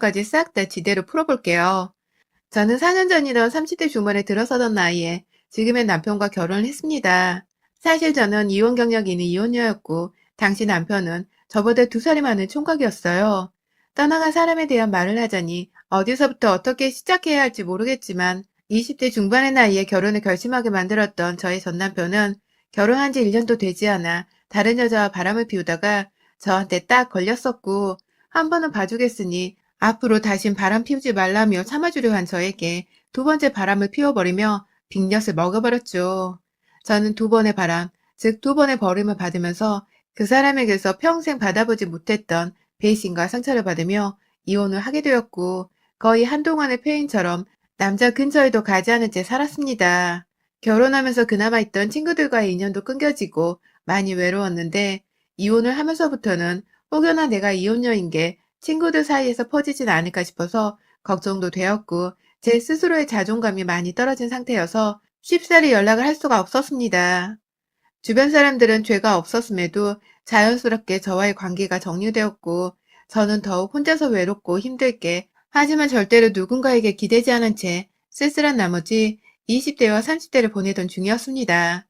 까지 싹 다 지대로 풀어볼게요. 저는 4년 전이던 30대 중반에 들어서던 나이에 지금의 남편과 결혼을 했습니다. 사실 저는 이혼 경력이 있는 이혼녀였고, 당시 남편은 저보다 2살이 많은 총각이었어요. 떠나간 사람에 대한 말을 하자니 어디서부터 어떻게 시작해야 할지 모르겠지만 20대 중반의 나이에 결혼을 결심하게 만들었던 저의 전 남편은 결혼한 지 1년도 되지 않아 다른 여자와 바람을 피우다가 저한테 딱 걸렸었고, 한 번은 봐주겠으니 앞으로 다신 바람 피우지 말라며 참아주려 한 저에게 2번째 바람을 피워버리며 빅엿을 먹어버렸죠. 저는 2번의 바람, 즉 2번의 버림을 받으면서 그 사람에게서 평생 받아보지 못했던 배신과 상처를 받으며 이혼을 하게 되었고, 거의 한동안의 폐인처럼 남자 근처에도 가지 않은 채 살았습니다. 결혼하면서 그나마 있던 친구들과의 인연도 끊겨지고 많이 외로웠는데, 이혼을 하면서부터는 혹여나 내가 이혼녀인 게 친구들 사이에서 퍼지진 않을까 싶어서 걱정도 되었고, 제 스스로의 자존감이 많이 떨어진 상태여서 쉽사리 연락을 할 수가 없었습니다. 주변 사람들은 죄가 없었음에도 자연스럽게 저와의 관계가 정리되었고, 저는 더욱 혼자서 외롭고 힘들게, 하지만 절대로 누군가에게 기대지 않은 채 쓸쓸한 나머지 20대와 30대를 보내던 중이었습니다.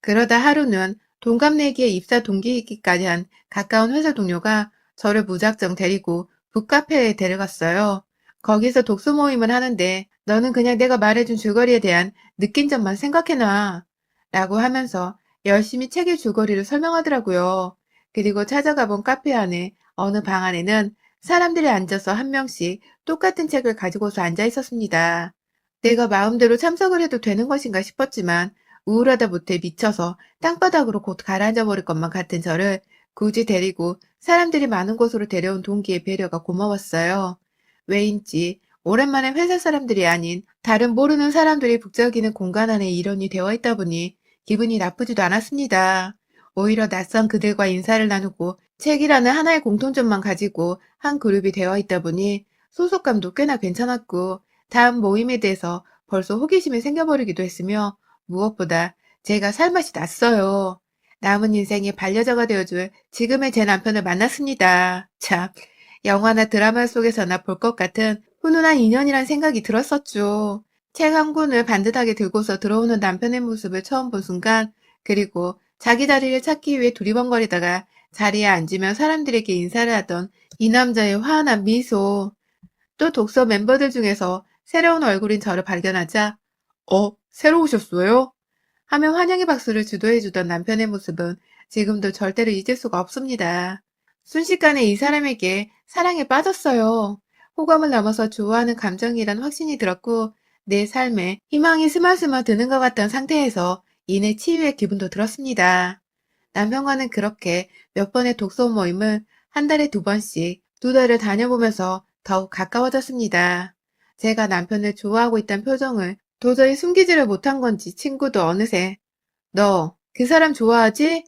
그러다 하루는 동갑내기에 입사 동기이기까지 한 가까운 회사 동료가 저를 무작정 데리고 북카페에 데려갔어요. 거기서 독서 모임을 하는데 너는 그냥 내가 말해준 줄거리에 대한 느낀 점만 생각해놔. 라고 하면서 열심히 책의 줄거리를 설명하더라고요. 그리고 찾아가 본 카페 안에 어느 방 안에는 사람들이 앉아서 한 명씩 똑같은 책을 가지고서 앉아 있었습니다. 내가 마음대로 참석을 해도 되는 것인가 싶었지만 우울하다 못해 미쳐서 땅바닥으로 곧 가라앉아 버릴 것만 같은 저를 굳이 데리고 사람들이 많은 곳으로 데려온 동기의 배려가 고마웠어요. 왜인지 오랜만에 회사 사람들이 아닌 다른 모르는 사람들이 북적이는 공간 안에 일원이 되어 있다 보니 기분이 나쁘지도 않았습니다. 오히려 낯선 그들과 인사를 나누고 책이라는 하나의 공통점만 가지고 한 그룹이 되어 있다 보니 소속감도 꽤나 괜찮았고, 다음 모임에 대해서 벌써 호기심이 생겨버리기도 했으며, 무엇보다 제가 살맛이 났어요. 남은 인생의 반려자가 되어줄 지금의 제 남편을 만났습니다. 참, 영화나 드라마 속에서나 볼 것 같은 훈훈한 인연이란 생각이 들었었죠. 책 한 권을 반듯하게 들고서 들어오는 남편의 모습을 처음 본 순간, 그리고 자기 자리를 찾기 위해 두리번거리다가 자리에 앉으며 사람들에게 인사를 하던 이 남자의 환한 미소, 또 독서 멤버들 중에서 새로운 얼굴인 저를 발견하자 새로 오셨어요? 하며 환영의 박수를 주도해주던 남편의 모습은 지금도 절대로 잊을 수가 없습니다. 순식간에 이 사람에게 사랑에 빠졌어요. 호감을 넘어서 좋아하는 감정이란 확신이 들었고, 내 삶에 희망이 스멀스멀 드는 것 같던 상태에서 이내 치유의 기분도 들었습니다. 남편과는 그렇게 몇 번의 독서 모임을 한 달에 2번씩 2달을 다녀보면서 더욱 가까워졌습니다. 제가 남편을 좋아하고 있다는 표정을 도저히 숨기지를 못한 건지 친구도 어느새 "너 그 사람 좋아하지?"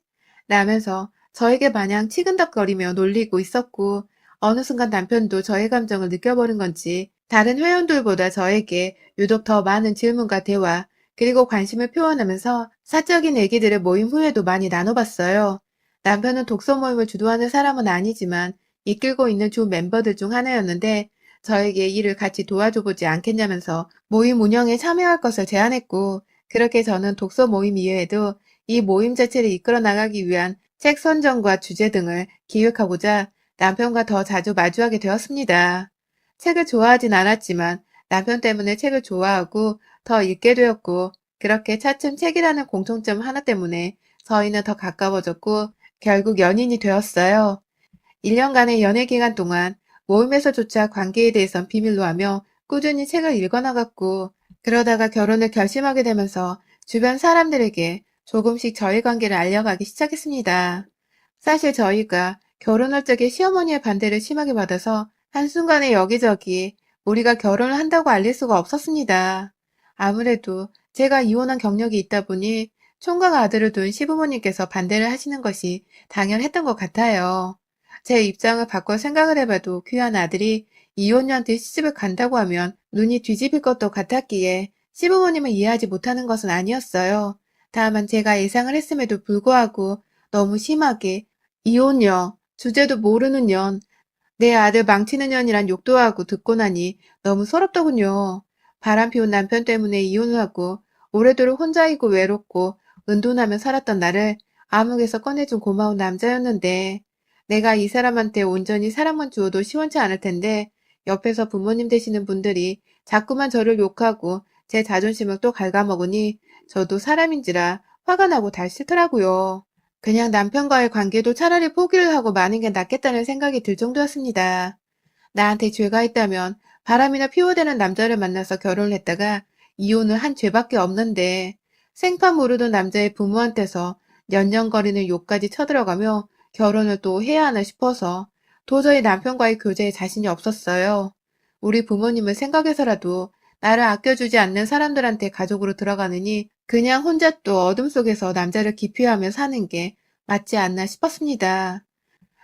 라면서 저에게 마냥 치근덕거리며 놀리고 있었고, 어느 순간 남편도 저의 감정을 느껴버린 건지 다른 회원들보다 저에게 유독 더 많은 질문과 대화, 그리고 관심을 표현하면서 사적인 얘기들을 모임 후에도 많이 나눠봤어요. 남편은 독서 모임을 주도하는 사람은 아니지만 이끌고 있는 주 멤버들 중 하나였는데, 저에게 일을 같이 도와줘보지 않겠냐면서 모임 운영에 참여할 것을 제안했고, 그렇게 저는 독서 모임 이외에도 이 모임 자체를 이끌어 나가기 위한 책 선정과 주제 등을 기획하고자 남편과 더 자주 마주하게 되었습니다. 책을 좋아하진 않았지만 남편 때문에 책을 좋아하고 더 읽게 되었고, 그렇게 차츰 책이라는 공통점 하나 때문에 저희는 더 가까워졌고 결국 연인이 되었어요. 1년간의 연애 기간 동안 모임에서조차 관계에 대해선 비밀로 하며 꾸준히 책을 읽어나갔고, 그러다가 결혼을 결심하게 되면서 주변 사람들에게 조금씩 저희 관계를 알려가기 시작했습니다. 사실 저희가 결혼할 적에 시어머니의 반대를 심하게 받아서 한순간에 여기저기 우리가 결혼을 한다고 알릴 수가 없었습니다. 아무래도 제가 이혼한 경력이 있다 보니 총각 아들을 둔 시부모님께서 반대를 하시는 것이 당연했던 것 같아요. 제 입장을 바꿔 생각을 해봐도 귀한 아들이 이혼녀한테 시집을 간다고 하면 눈이 뒤집힐 것도 같았기에 시부모님을 이해하지 못하는 것은 아니었어요. 다만 제가 예상을 했음에도 불구하고 너무 심하게 이혼녀, 주제도 모르는 년, 내 아들 망치는 년이란 욕도 하고 듣고 나니 너무 서럽더군요. 바람 피운 남편 때문에 이혼을 하고 오래도록 혼자이고 외롭고 은둔하며 살았던 나를 암흑에서 꺼내준 고마운 남자였는데 내가 이 사람한테 온전히 사랑만 주어도 시원치 않을 텐데 옆에서 부모님 되시는 분들이 자꾸만 저를 욕하고 제 자존심을 또 갉아먹으니 저도 사람인지라 화가 나고 달 싫더라고요. 그냥 남편과의 관계도 차라리 포기를 하고 마는 게 낫겠다는 생각이 들 정도였습니다. 나한테 죄가 있다면 바람이나 피워대는 남자를 만나서 결혼을 했다가 이혼을 한 죄밖에 없는데 생판 모르던 남자의 부모한테서 년년거리는 욕까지 쳐들어가며 결혼을 또 해야 하나 싶어서 도저히 남편과의 교제에 자신이 없었어요. 우리 부모님을 생각해서라도 나를 아껴주지 않는 사람들한테 가족으로 들어가느니 그냥 혼자 또 어둠 속에서 남자를 기피하며 사는 게 맞지 않나 싶었습니다.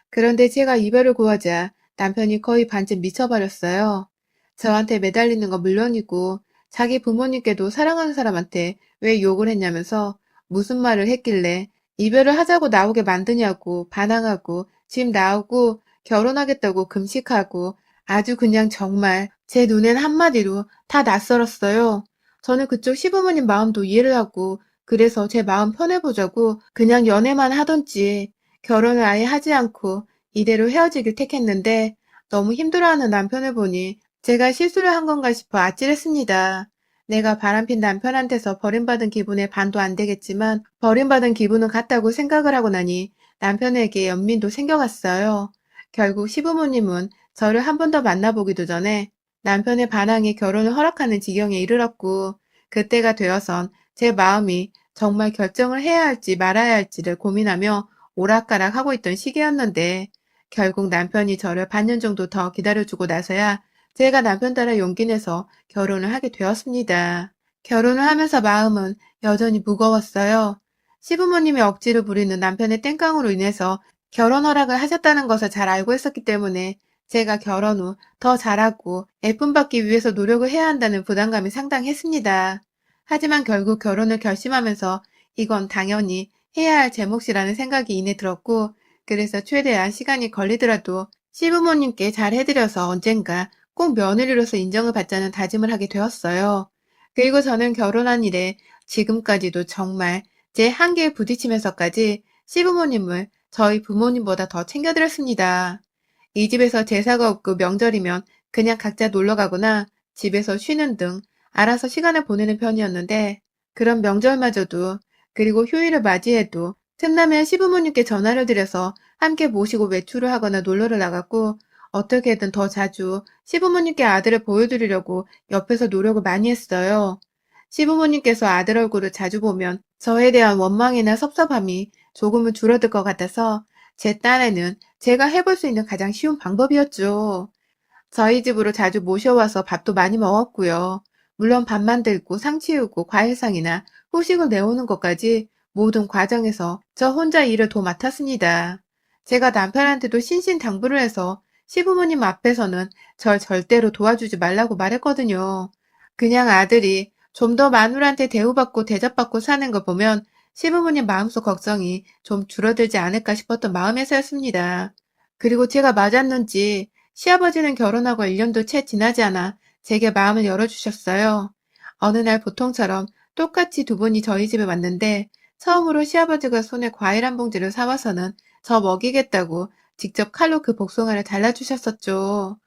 그런데 제가 이별을 구하자 남편이 거의 반쯤 미쳐버렸어요. 저한테 매달리는 건 물론이고 자기 부모님께도 사랑하는 사람한테 왜 욕을 했냐면서 무슨 말을 했길래 이별을 하자고 나오게 만드냐고 반항하고 집 나오고 결혼하겠다고 금식하고 아주 그냥 정말 제 눈엔 한마디로 다 낯설었어요. 저는 그쪽 시부모님 마음도 이해를 하고 그래서 제 마음 편해보자고 그냥 연애만 하던지 결혼을 아예 하지 않고 이대로 헤어지길 택했는데 너무 힘들어하는 남편을 보니 제가 실수를 한 건가 싶어 아찔했습니다. 내가 바람핀 남편한테서 버림받은 기분에 반도 안 되겠지만 버림받은 기분은 같다고 생각을 하고 나니 남편에게 연민도 생겨갔어요. 결국 시부모님은 저를 한 번 더 만나보기도 전에 남편의 반항에 결혼을 허락하는 지경에 이르렀고 그때가 되어선 제 마음이 정말 결정을 해야 할지 말아야 할지를 고민하며 오락가락 하고 있던 시기였는데 결국 남편이 저를 반년 정도 더 기다려주고 나서야 제가 남편 따라 용기 내서 결혼을 하게 되었습니다. 결혼을 하면서 마음은 여전히 무거웠어요. 시부모님이 억지를 부리는 남편의 땡깡으로 인해서 결혼 허락을 하셨다는 것을 잘 알고 있었기 때문에 제가 결혼 후 더 잘하고 예쁨 받기 위해서 노력을 해야 한다는 부담감이 상당했습니다. 하지만 결국 결혼을 결심하면서 이건 당연히 해야 할 제 몫이라는 생각이 이내 들었고 그래서 최대한 시간이 걸리더라도 시부모님께 잘 해드려서 언젠가 꼭 며느리로서 인정을 받자는 다짐을 하게 되었어요. 그리고 저는 결혼한 이래 지금까지도 정말 제 한계에 부딪히면서까지 시부모님을 저희 부모님보다 더 챙겨드렸습니다. 이 집에서 제사가 없고 명절이면 그냥 각자 놀러 가거나 집에서 쉬는 등 알아서 시간을 보내는 편이었는데 그런 명절마저도 그리고 휴일을 맞이해도 틈나면 시부모님께 전화를 드려서 함께 모시고 외출을 하거나 놀러를 나갔고 어떻게든 더 자주 시부모님께 아들을 보여드리려고 옆에서 노력을 많이 했어요. 시부모님께서 아들 얼굴을 자주 보면 저에 대한 원망이나 섭섭함이 조금은 줄어들 것 같아서 제 딴에는 제가 해볼 수 있는 가장 쉬운 방법이었죠. 저희 집으로 자주 모셔와서 밥도 많이 먹었고요. 물론 밥 만들고 상 치우고 과일상이나 후식을 내오는 것까지 모든 과정에서 저 혼자 일을 맡았습니다. 제가 남편한테도 신신당부를 해서 시부모님 앞에서는 절 절대로 도와주지 말라고 말했거든요. 그냥 아들이 좀 더 마누라한테 대우받고 대접받고 사는 걸 보면 시부모님 마음속 걱정이 좀 줄어들지 않을까 싶었던 마음에서였습니다. 그리고 제가 맞았는지 시아버지는 결혼하고 1년도 채 지나지 않아 제게 마음을 열어주셨어요. 어느 날 보통처럼 똑같이 두 분이 저희 집에 왔는데 처음으로 시아버지가 손에 과일 한 봉지를 사와서는 저 먹이겠다고 직접 칼로 그 복숭아를 잘라주셨었죠.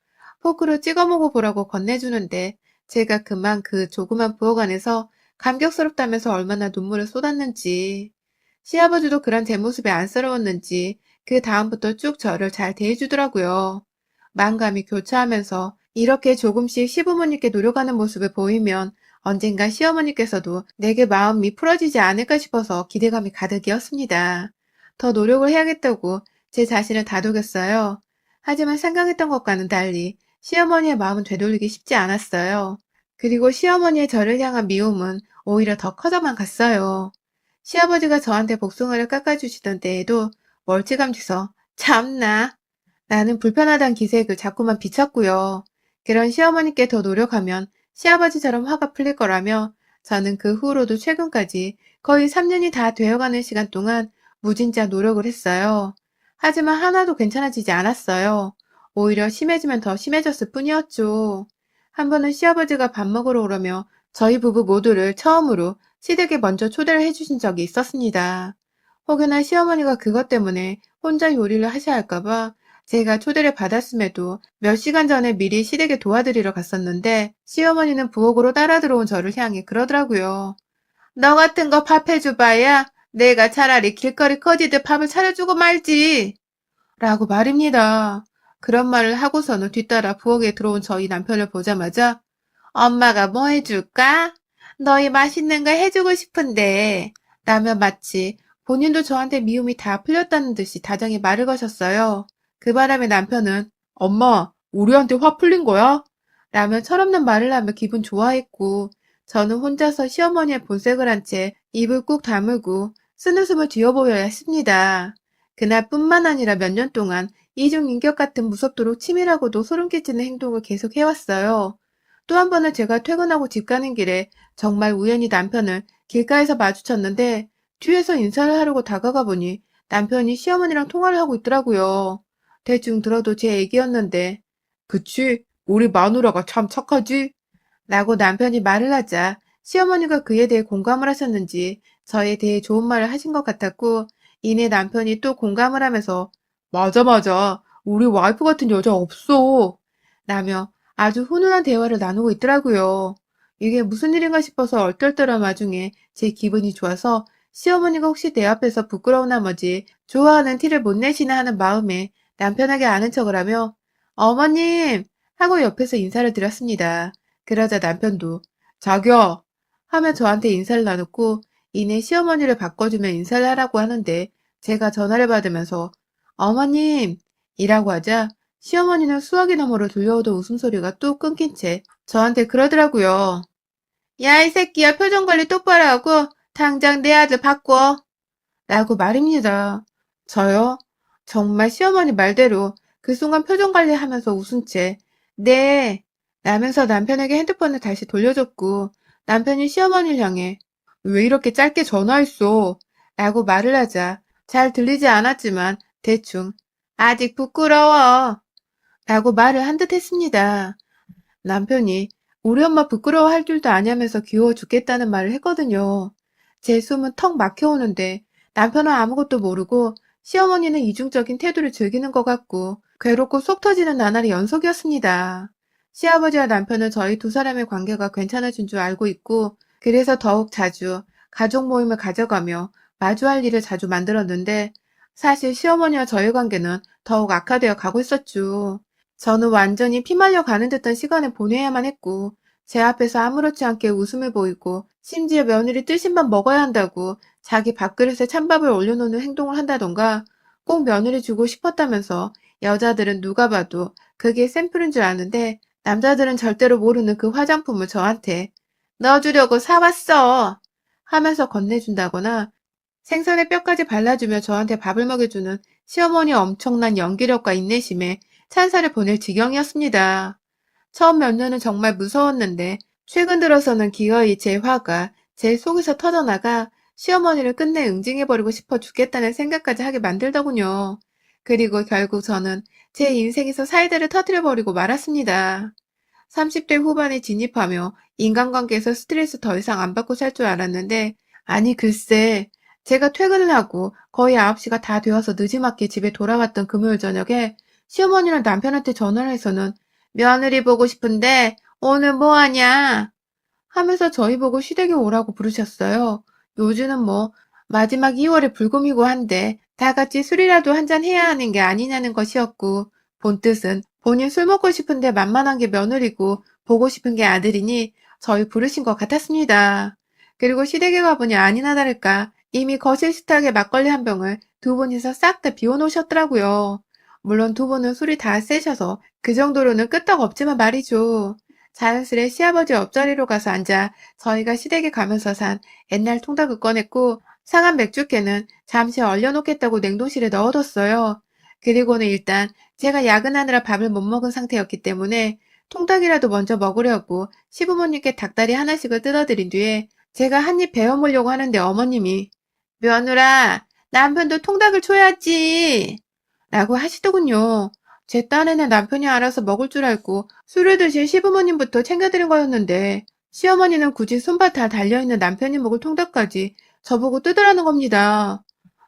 포크로 찍어 먹어보라고 건네주는데 제가 그만 그 조그만 부엌 안에서 감격스럽다면서 얼마나 눈물을 쏟았는지. 시아버지도 그런 제 모습에 안쓰러웠는지 그 다음부터 쭉 저를 잘 대해주더라고요. 만감이 교차하면서 이렇게 조금씩 시부모님께 노력하는 모습을 보이면 언젠가 시어머니께서도 내게 마음이 풀어지지 않을까 싶어서 기대감이 가득이었습니다. 더 노력을 해야겠다고 제 자신을 다독였어요. 하지만 생각했던 것과는 달리 시어머니의 마음은 되돌리기 쉽지 않았어요. 그리고 시어머니의 저를 향한 미움은 오히려 더 커져만 갔어요. 시아버지가 저한테 복숭아를 깎아주시던 때에도 멀찌감치서 참나 나는 불편하다는 기색을 자꾸만 비쳤고요. 그런 시어머니께 더 노력하면 시아버지처럼 화가 풀릴 거라며 저는 그 후로도 최근까지 거의 3년이 다 되어가는 시간 동안 무진자 노력을 했어요. 하지만 하나도 괜찮아지지 않았어요. 오히려 심해지면 더 심해졌을 뿐이었죠. 한 번은 시아버지가 밥 먹으러 오려며 저희 부부 모두를 처음으로 시댁에 먼저 초대를 해주신 적이 있었습니다. 혹여나 시어머니가 그것 때문에 혼자 요리를 하셔야 할까봐 제가 초대를 받았음에도 몇 시간 전에 미리 시댁에 도와드리러 갔었는데 시어머니는 부엌으로 따라 들어온 저를 향해 그러더라고요. 너 같은 거 밥 해줘봐야 내가 차라리 길거리 커지듯 밥을 차려주고 말지. 라고 말입니다. 그런 말을 하고서는 뒤따라 부엌에 들어온 저희 남편을 보자마자 엄마가 뭐 해줄까? 너희 맛있는 거 해주고 싶은데 라며 마치 본인도 저한테 미움이 다 풀렸다는 듯이 다정히 말을 거셨어요. 그 바람에 남편은 엄마, 우리한테 화 풀린 거야? 라며 철없는 말을 하며 기분 좋아했고 저는 혼자서 시어머니의 본색을 한 채 입을 꾹 다물고 쓴웃음을 쥐어보여야 했습니다. 그날뿐만 아니라 몇 년 동안 이중인격 같은 무섭도록 치밀하고도 소름 끼치는 행동을 계속 해왔어요. 또 한 번은 제가 퇴근하고 집 가는 길에 정말 우연히 남편을 길가에서 마주쳤는데 뒤에서 인사를 하려고 다가가 보니 남편이 시어머니랑 통화를 하고 있더라고요. 대충 들어도 제 얘기였는데 그치? 우리 마누라가 참 착하지? 라고 남편이 말을 하자 시어머니가 그에 대해 공감을 하셨는지 저에 대해 좋은 말을 하신 것 같았고 이내 남편이 또 공감을 하면서 맞아 맞아 우리 와이프 같은 여자 없어 라며 아주 훈훈한 대화를 나누고 있더라고요. 이게 무슨 일인가 싶어서 얼떨떨한 와중에 제 기분이 좋아서 시어머니가 혹시 내 앞에서 부끄러운 나머지 좋아하는 티를 못 내시나 하는 마음에 남편에게 아는 척을 하며 어머님 하고 옆에서 인사를 드렸습니다. 그러자 남편도 자기야 하며 저한테 인사를 나눴고 이내 시어머니를 바꿔주며 인사를 하라고 하는데 제가 전화를 받으면서 어머님 이라고 하자 시어머니는 수화기 너머로 들려오던 웃음소리가 또 끊긴 채 저한테 그러더라고요. 야, 이 새끼야, 표정 관리 똑바로 하고 당장 내 아들 바꿔. 라고 말입니다. 저요? 정말 시어머니 말대로 그 순간 표정 관리하면서 웃은 채 네. 라면서 남편에게 핸드폰을 다시 돌려줬고 남편이 시어머니를 향해 왜 이렇게 짧게 전화했어? 라고 말을 하자 잘 들리지 않았지만 대충 아직 부끄러워. 라고 말을 한 듯 했습니다. 남편이 우리 엄마 부끄러워할 줄도 아냐면서 귀여워 죽겠다는 말을 했거든요. 제 숨은 턱 막혀오는데 남편은 아무것도 모르고 시어머니는 이중적인 태도를 즐기는 것 같고 괴롭고 속 터지는 나날의 연속이었습니다. 시아버지와 남편은 저희 두 사람의 관계가 괜찮아진 줄 알고 있고 그래서 더욱 자주 가족 모임을 가져가며 마주할 일을 자주 만들었는데 사실 시어머니와 저희 관계는 더욱 악화되어 가고 있었죠. 저는 완전히 피말려 가는 듯한 시간을 보내야만 했고 제 앞에서 아무렇지 않게 웃음을 보이고 심지어 며느리 뜨신밥 먹어야 한다고 자기 밥그릇에 찬밥을 올려놓는 행동을 한다던가 꼭 며느리 주고 싶었다면서 여자들은 누가 봐도 그게 샘플인 줄 아는데 남자들은 절대로 모르는 그 화장품을 저한테 넣어주려고 사왔어 하면서 건네준다거나 생선에 뼈까지 발라주며 저한테 밥을 먹여주는 시어머니의 엄청난 연기력과 인내심에 찬사를 보낼 지경이었습니다. 처음 몇 년은 정말 무서웠는데 최근 들어서는 기어이 제 화가 제 속에서 터져나가 시어머니를 끝내 응징해버리고 싶어 죽겠다는 생각까지 하게 만들더군요. 그리고 결국 저는 제 인생에서 사이다를 터뜨려버리고 말았습니다. 30대 후반에 진입하며 인간관계에서 스트레스 더 이상 안 받고 살 줄 알았는데 아니 글쎄 제가 퇴근을 하고 거의 9시가 다 되어서 늦지막히 집에 돌아왔던 금요일 저녁에 시어머니랑 남편한테 전화를 해서는 며느리 보고 싶은데 오늘 뭐 하냐? 하면서 저희 보고 시댁에 오라고 부르셨어요. 요즘은 뭐 마지막 2월에 불금이고 한데 다 같이 술이라도 한잔 해야 하는 게 아니냐는 것이었고 본뜻은 본인 술 먹고 싶은데 만만한 게 며느리고 보고 싶은 게 아들이니 저희 부르신 것 같았습니다. 그리고 시댁에 가보니 아니나 다를까 이미 거실 식탁에 막걸리 한 병을 두 분이서 싹 다 비워놓으셨더라고요. 물론 두 분은 술이 다 세셔서 그 정도로는 끄떡 없지만 말이죠. 자연스레 시아버지 옆자리로 가서 앉아 저희가 시댁에 가면서 산 옛날 통닭을 꺼냈고 상한 맥주캔은 잠시 얼려놓겠다고 냉동실에 넣어뒀어요. 그리고는 일단 제가 야근하느라 밥을 못 먹은 상태였기 때문에 통닭이라도 먼저 먹으려고 시부모님께 닭다리 하나씩을 뜯어드린 뒤에 제가 한 입 베어 먹으려고 하는데 어머님이 며느라 남편도 통닭을 줘야지 라고 하시더군요. 제 딴에는 남편이 알아서 먹을 줄 알고 술을 드신 시부모님부터 챙겨드린 거였는데 시어머니는 굳이 손발 다 달려있는 남편이 먹을 통닭까지 저보고 뜯으라는 겁니다.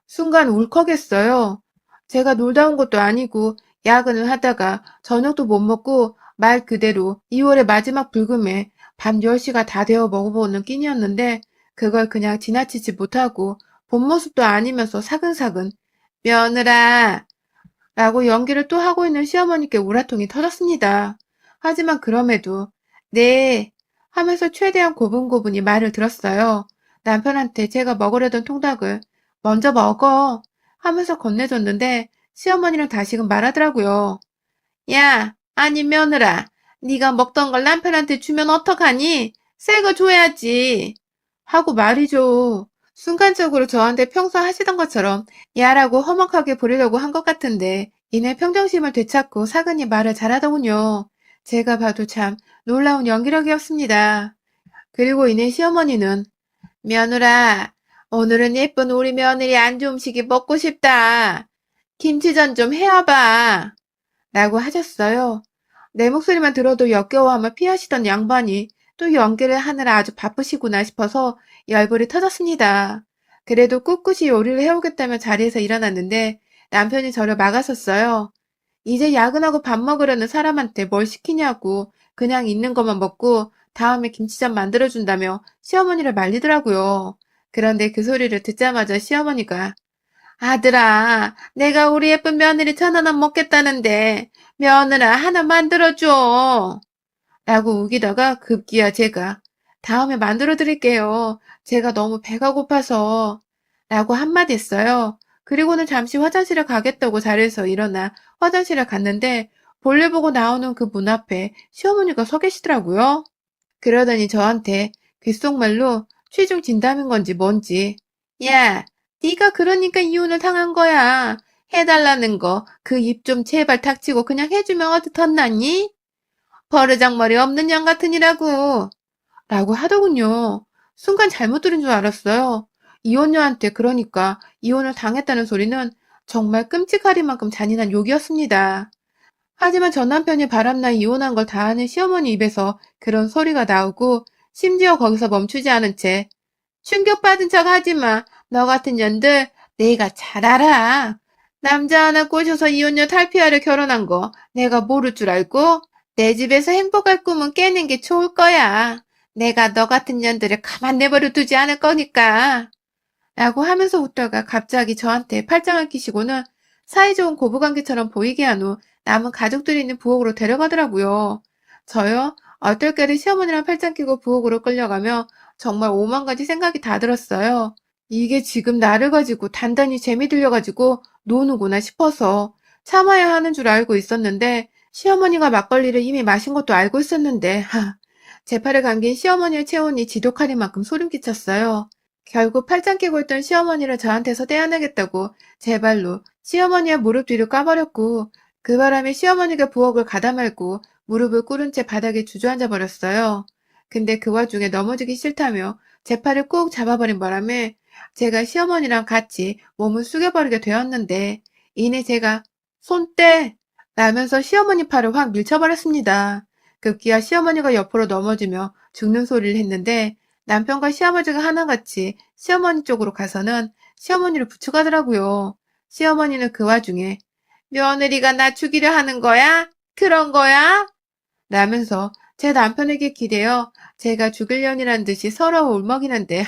순간 울컥했어요. 제가 놀다 온 것도 아니고 야근을 하다가 저녁도 못 먹고 말 그대로 2월의 마지막 불금에 밤 10시가 다 되어 먹어보는 끼니였는데 그걸 그냥 지나치지 못하고 본 모습도 아니면서 사근사근 며느라 라고 연기를 또 하고 있는 시어머니께 우라통이 터졌습니다. 하지만 그럼에도 네 하면서 최대한 고분고분히 말을 들었어요. 남편한테 제가 먹으려던 통닭을 먼저 먹어 하면서 건네줬는데 시어머니는 다시금 말하더라고요. 야, 아니 며느라, 네가 먹던 걸 남편한테 주면 어떡하니? 새 거 줘야지. 하고 말이죠. 순간적으로 저한테 평소 하시던 것처럼 야라고 험악하게 부리려고 한 것 같은데 이내 평정심을 되찾고 사근히 말을 잘하더군요. 제가 봐도 참 놀라운 연기력이었습니다. 그리고 이내 시어머니는 며느라, 오늘은 예쁜 우리 며느리 안주 음식이 먹고 싶다. 김치전 좀 해와봐. 라고 하셨어요. 내 목소리만 들어도 역겨워하며 피하시던 양반이 또 연기를 하느라 아주 바쁘시구나 싶어서 열불이 터졌습니다. 그래도 꿋꿋이 요리를 해오겠다며 자리에서 일어났는데 남편이 저를 막았었어요. 이제 야근하고 밥 먹으려는 사람한테 뭘 시키냐고 그냥 있는 것만 먹고 다음에 김치전 만들어준다며 시어머니를 말리더라고요. 그런데 그 소리를 듣자마자 시어머니가 아들아, 내가 우리 예쁜 며느리 1,000원 먹겠다는데 며느라 하나 만들어줘. 라고 우기다가 급기야 제가 다음에 만들어 드릴게요. 제가 너무 배가 고파서 라고 한마디 했어요. 그리고는 잠시 화장실에 가겠다고 자리에서 일어나 화장실에 갔는데 볼일 보고 나오는 그 문 앞에 시어머니가 서 계시더라고요. 그러더니 저한테 귓속말로 취중 진담인 건지 뭔지 야, 네가 그러니까 이혼을 당한 거야. 해달라는 거 그 입 좀 제발 닥치고 그냥 해주면 어떡하니? 버르장머리 없는 년 같으니라고 라고 하더군요. 순간 잘못 들은 줄 알았어요. 이혼녀한테 그러니까 이혼을 당했다는 소리는 정말 끔찍하리만큼 잔인한 욕이었습니다. 하지만 전 남편이 바람나 이혼한 걸 다 아는 시어머니 입에서 그런 소리가 나오고 심지어 거기서 멈추지 않은 채 충격받은 척 하지 마. 너 같은 년들 내가 잘 알아. 남자 하나 꼬셔서 이혼녀 탈피하려 결혼한 거 내가 모를 줄 알고 내 집에서 행복할 꿈은 깨는 게 좋을 거야. 내가 너 같은 년들을 가만 내버려 두지 않을 거니까. 라고 하면서 웃다가 갑자기 저한테 팔짱을 끼시고는 사이좋은 고부관계처럼 보이게 한 후 남은 가족들이 있는 부엌으로 데려가더라고요. 저요? 얼떨결에 시어머니랑 팔짱 끼고 부엌으로 끌려가며 정말 오만 가지 생각이 다 들었어요. 이게 지금 나를 가지고 단단히 재미 들려가지고 노는구나 싶어서 참아야 하는 줄 알고 있었는데 시어머니가 막걸리를 이미 마신 것도 알고 있었는데 제 팔에 감긴 시어머니의 체온이 지독하리 만큼 소름 끼쳤어요. 결국 팔짱 끼고 있던 시어머니를 저한테서 떼어내겠다고 제 발로 시어머니의 무릎 뒤를 까버렸고 그 바람에 시어머니가 부엌을 가다 말고 무릎을 꿇은 채 바닥에 주저앉아 버렸어요. 근데 그 와중에 넘어지기 싫다며 제 팔을 꾹 잡아버린 바람에 제가 시어머니랑 같이 몸을 숙여버리게 되었는데 이내 제가 손 떼! 라면서 시어머니 팔을 확 밀쳐버렸습니다. 급기야 시어머니가 옆으로 넘어지며 죽는 소리를 했는데 남편과 시아버지가 하나같이 시어머니 쪽으로 가서는 시어머니를 부축하더라고요. 시어머니는 그 와중에 며느리가 나 죽이려 하는 거야? 그런 거야? 라면서 제 남편에게 기대어 제가 죽일년이란 듯이 서러워 울먹이는데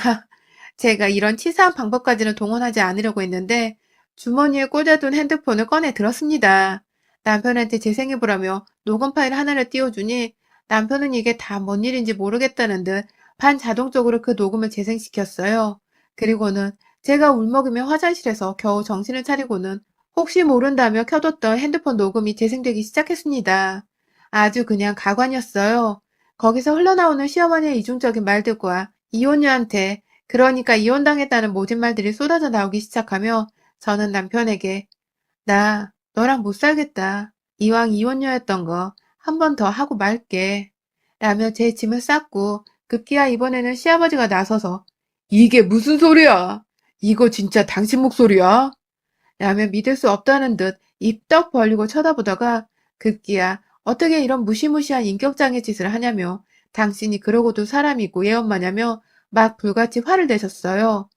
제가 이런 치사한 방법까지는 동원하지 않으려고 했는데 주머니에 꽂아둔 핸드폰을 꺼내 들었습니다. 남편한테 재생해보라며 녹음 파일 하나를 띄워주니 남편은 이게 다 뭔 일인지 모르겠다는 듯 반자동적으로 그 녹음을 재생시켰어요. 그리고는 제가 울먹이며 화장실에서 겨우 정신을 차리고는 혹시 모른다며 켜뒀던 핸드폰 녹음이 재생되기 시작했습니다. 아주 그냥 가관이었어요. 거기서 흘러나오는 시어머니의 이중적인 말들과 이혼녀한테 그러니까 이혼당했다는 모진 말들이 쏟아져 나오기 시작하며 저는 남편에게 나 너랑 못 살겠다. 이왕 이혼녀였던 거 한 번 더 하고 말게. 라며 제 짐을 쌌고 급기야 이번에는 시아버지가 나서서 이게 무슨 소리야? 이거 진짜 당신 목소리야? 라며 믿을 수 없다는 듯 입 떡 벌리고 쳐다보다가 급기야 어떻게 이런 무시무시한 인격장애 짓을 하냐며 당신이 그러고도 사람이고 애 엄마냐며 막 불같이 화를 내셨어요.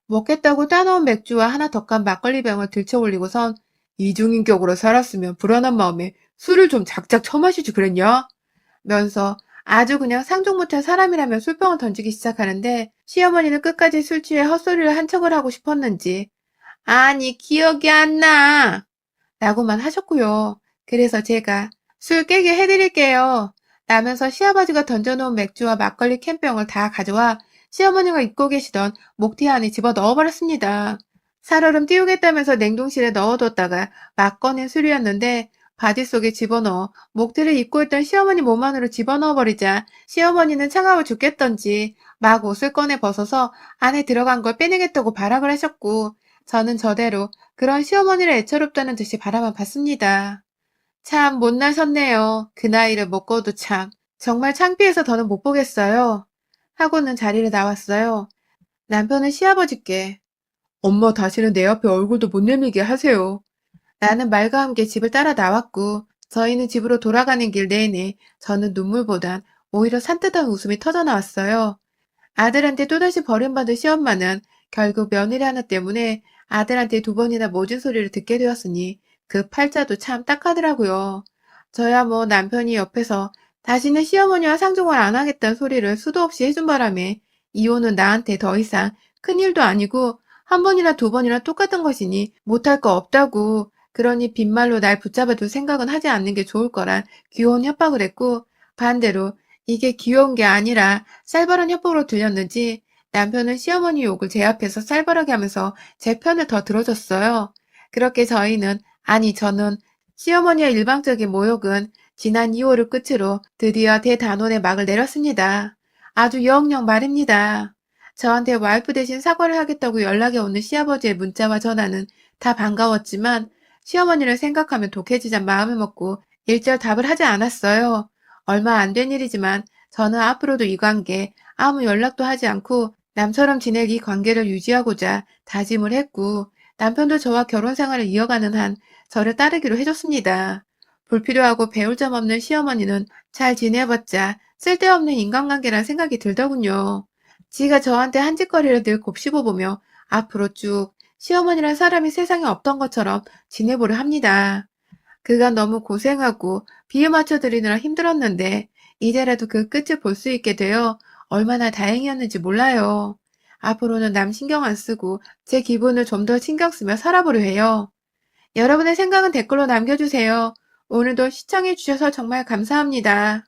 먹겠다고 따놓은 맥주와 하나 더 깐 막걸리병을 들쳐 올리고선 이중인격으로 살았으면 불안한 마음에 술을 좀 작작 처마시지 그랬냐? 면서 아주 그냥 상종 못할 사람이라며 술병을 던지기 시작하는데 시어머니는 끝까지 술 취해 헛소리를 한 척을 하고 싶었는지 아니 기억이 안 나. 라고만 하셨고요. 그래서 제가 술 깨게 해드릴게요. 라면서 시아버지가 던져놓은 맥주와 막걸리 캔병을 다 가져와 시어머니가 입고 계시던 목티 안에 집어 넣어버렸습니다. 살얼음 띄우겠다면서 냉동실에 넣어뒀다가 막 꺼낸 술이었는데 바지 속에 집어넣어 목티를 입고 있던 시어머니 몸 안으로 집어넣어버리자 시어머니는 차가워 죽겠던지 막 옷을 꺼내 벗어서 안에 들어간 걸 빼내겠다고 발악을 하셨고 저는 저대로 그런 시어머니를 애처롭다는 듯이 바라만 봤습니다. 참 못나셨네요. 그 나이를 먹고도 참. 정말 창피해서 더는 못 보겠어요. 하고는 자리를 나왔어요. 남편은 시아버지께 엄마 다시는 내 앞에 얼굴도 못 내밀게 하세요. 라는 말과 함께 집을 따라 나왔고 저희는 집으로 돌아가는 길 내내 저는 눈물보단 오히려 산뜻한 웃음이 터져 나왔어요. 아들한테 또다시 버림받은 시엄마는 결국 며느리 하나 때문에 아들한테 두 번이나 모진 소리를 듣게 되었으니 그 팔자도 참 딱하더라고요. 저야 뭐 남편이 옆에서 다시는 시어머니와 상종을 안 하겠다는 소리를 수도 없이 해준 바람에 이혼은 나한테 더 이상 큰일도 아니고 한 번이나 두 번이나 똑같은 것이니 못할 거 없다고 그러니 빈말로 날 붙잡아둘 생각은 하지 않는 게 좋을 거란 귀여운 협박을 했고 반대로 이게 귀여운 게 아니라 살벌한 협박으로 들렸는지 남편은 시어머니 욕을 제 앞에서 살벌하게 하면서 제 편을 더 들어줬어요. 그렇게 저희는, 아니 저는 시어머니의 일방적인 모욕은 지난 2월을 끝으로 드디어 대단원의 막을 내렸습니다. 아주 영영 말입니다. 저한테 와이프 대신 사과를 하겠다고 연락이 오는 시아버지의 문자와 전화는 다 반가웠지만 시어머니를 생각하면 독해지자 마음을 먹고 일절 답을 하지 않았어요. 얼마 안 된 일이지만 저는 앞으로도 이 관계 아무 연락도 하지 않고 남처럼 지낼 이 관계를 유지하고자 다짐을 했고 남편도 저와 결혼 생활을 이어가는 한 저를 따르기로 해줬습니다. 불필요하고 배울 점 없는 시어머니는 잘 지내봤자 쓸데없는 인간관계란 생각이 들더군요. 지가 저한테 한 짓거리를 늘 곱씹어보며 앞으로 쭉 시어머니란 사람이 세상에 없던 것처럼 지내보려 합니다. 그가 너무 고생하고 비유 맞춰드리느라 힘들었는데 이제라도 그 끝을 볼 수 있게 되어 얼마나 다행이었는지 몰라요. 앞으로는 남 신경 안 쓰고 제 기분을 좀 더 신경 쓰며 살아보려 해요. 여러분의 생각은 댓글로 남겨주세요. 오늘도 시청해주셔서 정말 감사합니다.